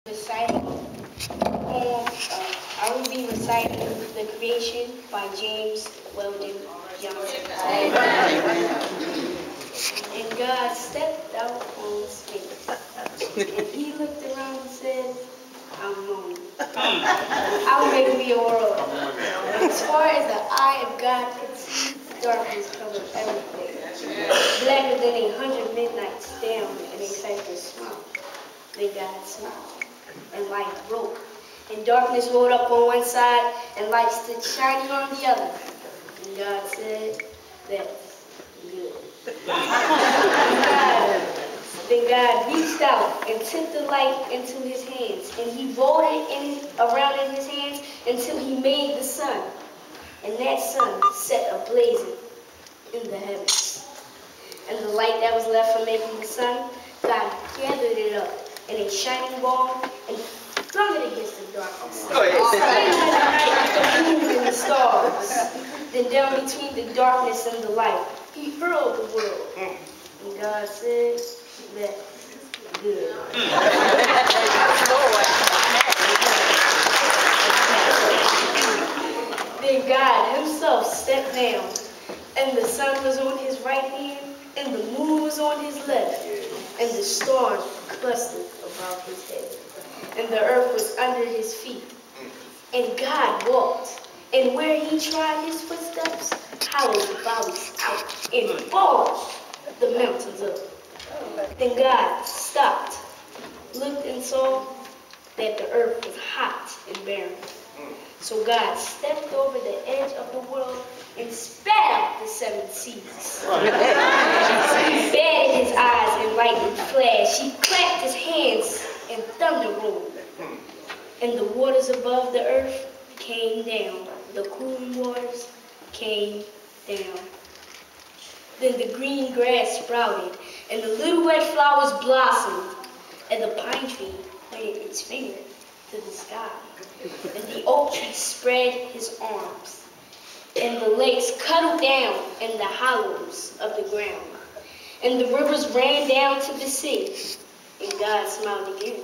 Reciting I will be reciting The Creation by James Weldon Johnson. And God stepped out on space, and he looked around and said, I'm lonely. I'll make me a world. As far as the eye of God could see, darkness covered everything. Blacker than 100 midnights down in a cypress swamp. Then God smiled, and light broke. And darkness rolled up on one side, and light stood shining on the other. And God said, that's good. Then God reached out and took the light into his hands, and he rolled it around in his hands until he made the sun. And that sun set ablazing in the heavens. And the light that was left from making the sun, God gathered it up in a shining ball and flung it against the darkness. Splitting the night with the moon and the stars. Then down between the darkness and the light, he hurled the world. And God said, that's good. Then God himself stepped down, and the sun was on his right hand, and the moon was on his left, and the stars clustered about his head, and the earth was under his feet. And God walked, and where he tried his footsteps, howled the valleys out, and bulged the mountains up. Then God stopped, looked and saw that the earth was hot and barren. So God stepped over the edge of the world and spat out the 7 seas. He batted his eyes and lightning flashed. He clapped his hands and thunder rolled. And the waters above the earth came down. The cooling waters came down. Then the green grass sprouted, and the little red flowers blossomed, and the pine tree pointed its finger to the sky, and the oak tree spread his arms, and the lakes cuddled down in the hollows of the ground, and the rivers ran down to the sea. And God smiled again,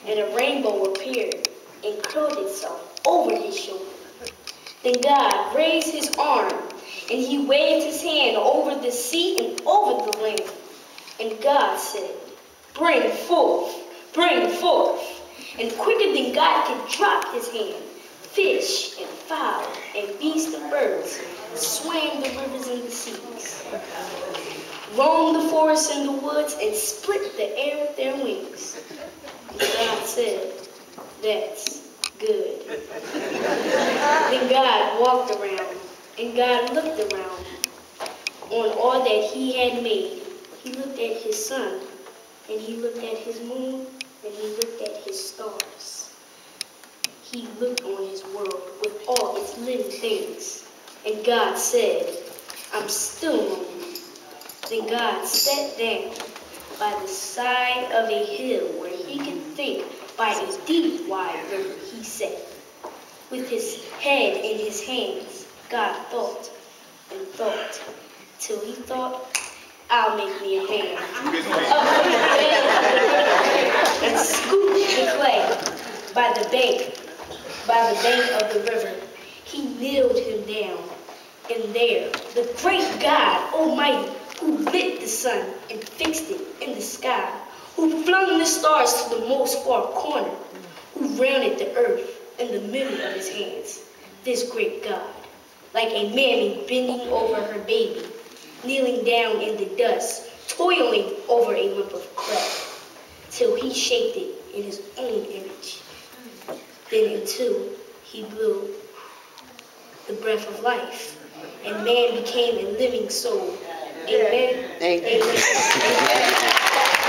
and a rainbow appeared and curled itself over his shoulder. Then God raised his arm, and he waved his hand over the sea and over the land. And God said, bring forth, bring forth. And quicker than God could drop his hand, fish and fowl and beasts and birds swam the rivers and the seas, roamed the forests and the woods, and split the air with their wings. And God said, that's good. Then God walked around, and God looked around on all that he had made. He looked at his sun, and he looked at his moon, and he looked at his stars. He looked on his world with all its living things. And God said, I'm still lonely. Then God sat down by the side of a hill where he could think. By a deep, wide river he sat. With his head in his hands, God thought and thought, till he thought, I'll make me a man. And scooped the clay by the bank of the river. He kneeled him down, and there, the great God Almighty, who lit the sun and fixed it in the sky, who flung the stars to the most far corner, who rounded the earth in the middle of his hands, this great God, like a mammy bending over her baby, kneeling down in the dust, toiling over a lump of clay, till he shaped it in his own image. Then into he blew the breath of life, and man became a living soul. Amen. Amen. Amen.